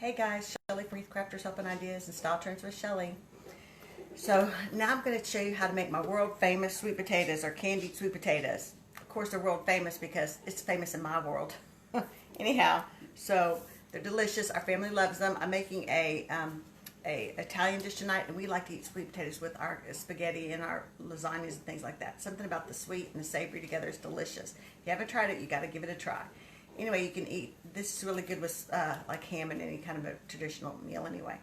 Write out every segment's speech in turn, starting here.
Hey guys, Shelley from Youth Crafters Helping Ideas and Style Trends with Shelley. So now I'm going to show you how to make my world famous sweet potatoes or candied sweet potatoes. Of course they're world famous because it's famous in my world. Anyhow, so they're delicious. Our family loves them. I'm making a Italian dish tonight, and we like to eat sweet potatoes with our spaghetti and our lasagnas and things like that. Something about the sweet and the savory together is delicious. If you haven't tried it, you got to give it a try. Anyway, you can eat, this is really good with like ham and any kind of a traditional meal anyway.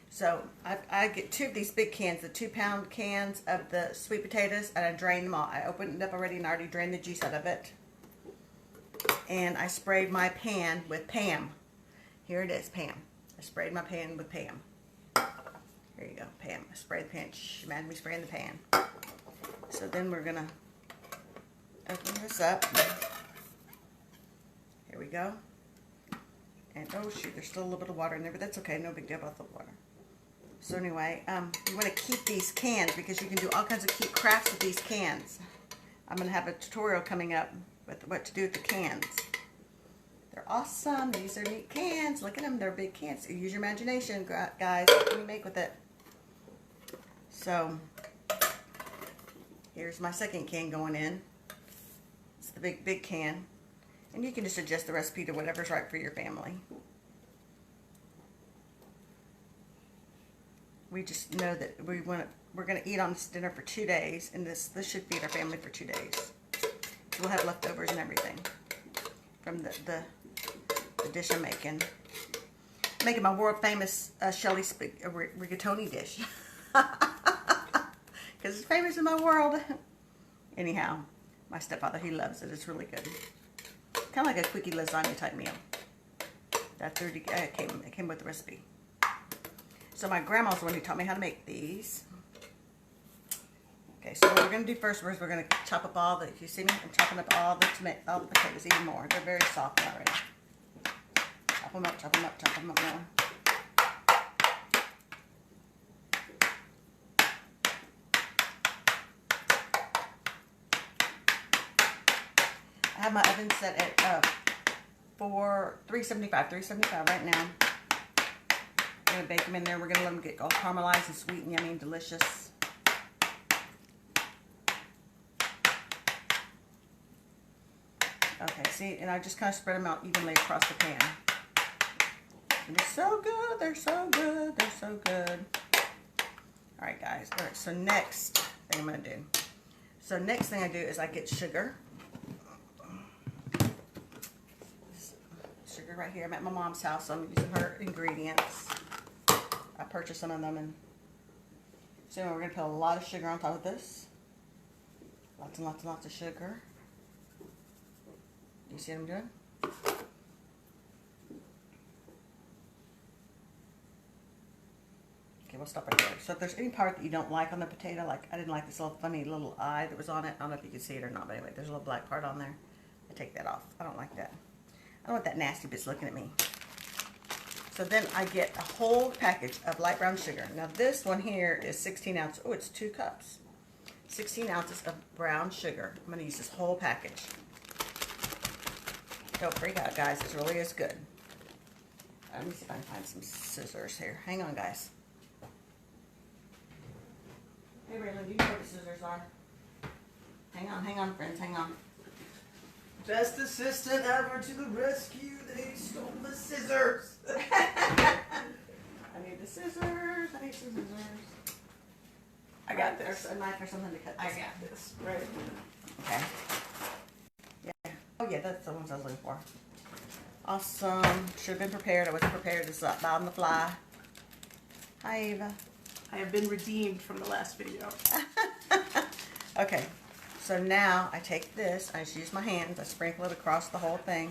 So I get two of these big cans, the 2-pound cans of the sweet potatoes, and I drain them all. I opened it up already and I already drained the juice out of it. And I sprayed my pan with Pam. Here it is, Pam. I sprayed my pan with Pam. Here you go, Pam. I sprayed the pan. Shh, imagine me spraying the pan. So then we're going to open this up. Here we go. And oh shoot, there's still a little bit of water in there, but that's okay. No big deal about the water. So anyway, you want to keep these cans because you can do all kinds of cute crafts with these cans. I'm going to have a tutorial coming up with what to do with the cans. They're awesome. These are neat cans. Look at them. They're big cans. Use your imagination, guys. What can you make with it? So here's my second can going in. It's the big can. And you can just adjust the recipe to whatever's right for your family. We just know that we're going to eat on this dinner for 2 days, and this should feed our family for 2 days. We'll have leftovers and everything from the dish I'm making. I'm making my world famous Shelley rigatoni dish because it's famous in my world. Anyhow, my stepfather, he loves it. It's really good. Kind of like a quickie lasagna type meal. That's already it came with the recipe. So my grandma's the one who taught me how to make these. Okay, so what we're going to do first is we're going to chop up all the, you see me? I'm chopping up all the potatoes even more. They're very soft already. Chop them up, chop them up, chop them up more. I have my oven set at 375 right now. I'm going to bake them in there. We're going to let them get all caramelized and sweet and yummy and delicious. Okay, see, and I just kind of spread them out evenly across the pan. And they're so good, they're so good, they're so good. Alright guys, alright, so next thing I'm going to do. So next thing I do is I get sugar. Sugar right here. I'm at my mom's house, so I'm using her ingredients. I purchased some of them, and so we're going to put a lot of sugar on top of this. Lots and lots and lots of sugar. Do you see what I'm doing? Okay, we'll stop right there. So if there's any part that you don't like on the potato, like I didn't like this little funny little eye that was on it. I don't know if you can see it or not, but anyway, there's a little black part on there. I take that off. I don't like that. I don't want that nasty bitch looking at me. So then I get a whole package of light brown sugar. Now this one here is 16 ounces. Oh, it's 2 cups. 16 ounces of brown sugar. I'm going to use this whole package. Don't freak out, guys. This really is good. Let me see if I can find some scissors here. Hang on, guys. Hey, Raylan, do you know where the scissors are? Hang on, friends. Hang on. Best assistant ever to the rescue. They stole the scissors. I need the scissors. I need some scissors. I got this. There's a knife or something to cut this. I got this. Right. Okay. Yeah. Oh yeah, that's the ones I was looking for. Awesome. Should have been prepared. I wasn't prepared. This is out on the fly. Hi, Ava. I have been redeemed from the last video. Okay. So now I take this, I just use my hands, I sprinkle it across the whole thing,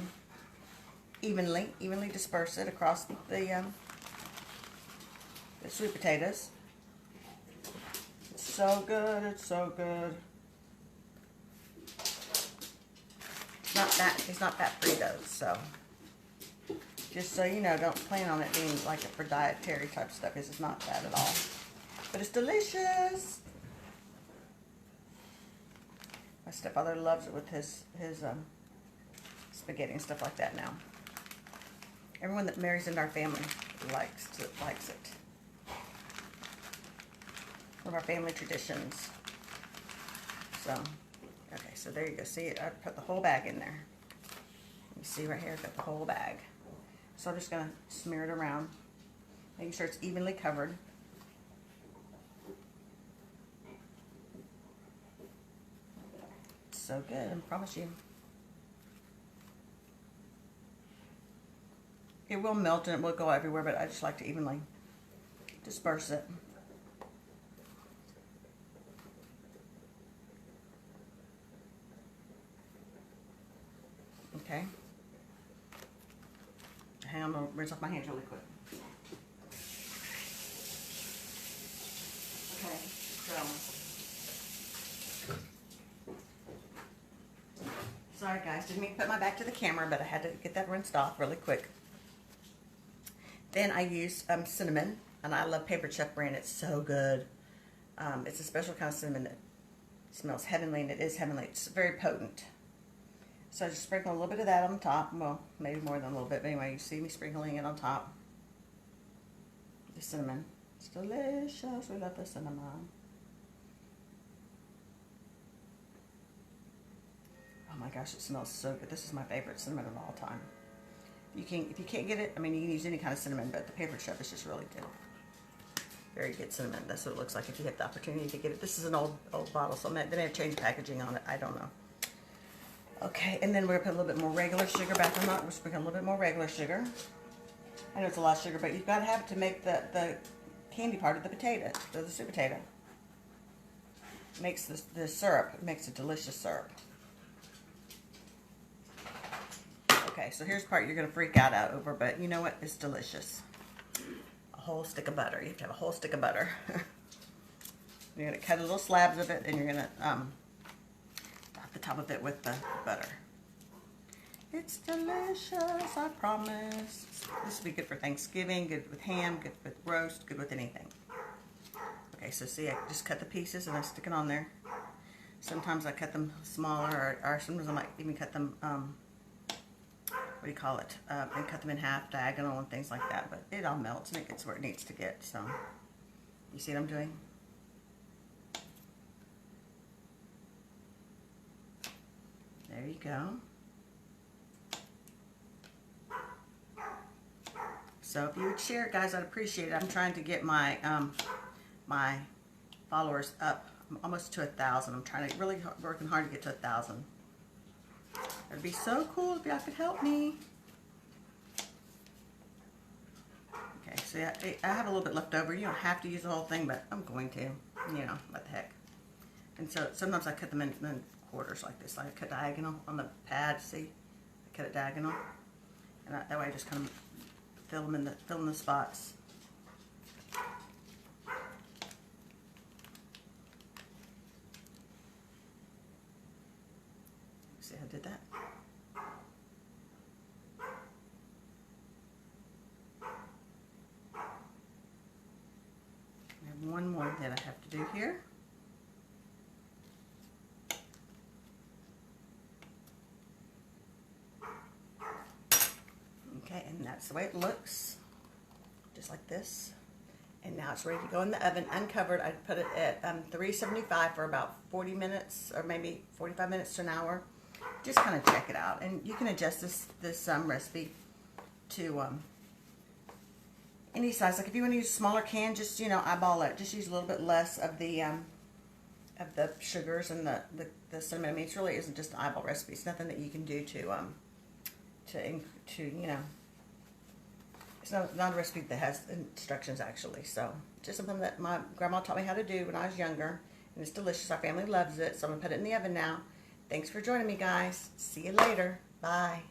evenly disperse it across the sweet potatoes. It's so good, it's so good. It's not fat free though, so just so you know, don't plan on it being like it for dietary type stuff, because it's not that at all. But it's delicious. My stepfather loves it with his spaghetti and stuff like that now. Everyone that marries into our family likes it. One of our family traditions. So, okay, so there you go. See, I put the whole bag in there. You see right here, I've got the whole bag. So I'm just going to smear it around, making sure it's evenly covered. It's so good, I promise you. It will melt and it will go everywhere, but I just like to evenly disperse it. Okay. Hang on, I'm going to rinse off my hands really quick. Okay, so. Sorry guys, didn't mean to put my back to the camera, but I had to get that rinsed off really quick. Then I use cinnamon, and I love Paper Chef brand. It's so good. It's a special kind of cinnamon that smells heavenly, and it is heavenly. It's very potent. So I just sprinkle a little bit of that on top. Well, maybe more than a little bit, but anyway, you see me sprinkling it on top. The cinnamon. It's delicious. We love the cinnamon. Oh my gosh, it smells so good. This is my favorite cinnamon of all time. If you can't get it, I mean, you can use any kind of cinnamon, but the Paper Chef is just really good. Very good cinnamon. That's what it looks like if you have the opportunity to get it. This is an old bottle, so they may have changed packaging on it. I don't know. Okay, and then we're going to put a little bit more regular sugar back on that. We're sprinkling a little bit more regular sugar. I know it's a lot of sugar, but you've got to have it to make the candy part of the potato, the sweet potato. It makes the syrup. It makes a delicious syrup. Okay, so here's the part you're going to freak out over, but you know what? It's delicious. A whole stick of butter. You have to have a whole stick of butter. You're going to cut little slabs of it, and you're going to dot the top of it with the butter. It's delicious, I promise. This will be good for Thanksgiving, good with ham, good with roast, good with anything. Okay, so see, I just cut the pieces and I stick it on there. Sometimes I cut them smaller, or sometimes I might even cut them, what do you call it, and cut them in half, diagonal, and things like that. But it all melts and it gets where it needs to get. So, you see what I'm doing? There you go. So if you would share it, guys, I'd appreciate it. I'm trying to get my my followers up almost to 1,000. I'm trying to really working hard to get to 1,000. It'd be so cool if y'all could help me. Okay, so I have a little bit left over. You don't have to use the whole thing, but I'm going to. You know, what the heck. And so sometimes I cut them in quarters like this. I cut diagonal on the pad. See, I cut it diagonal, and that way I just kind of fill in the spots. See how I did that? I have one more that I have to do here. Okay, and that's the way it looks, just like this. And now it's ready to go in the oven, uncovered. I put it at 375 for about 40 minutes, or maybe 45 minutes to an hour. Just kind of check it out, and you can adjust this recipe to any size. Like if you want to use a smaller can, just eyeball it. Just use a little bit less of the sugars and the cinnamon. I mean, it really isn't just an eyeball recipe. It's nothing that you can do to it's not a recipe that has instructions actually. So just something that my grandma taught me how to do when I was younger, and it's delicious. Our family loves it, so I'm gonna put it in the oven now. Thanks for joining me, guys. See you later. Bye.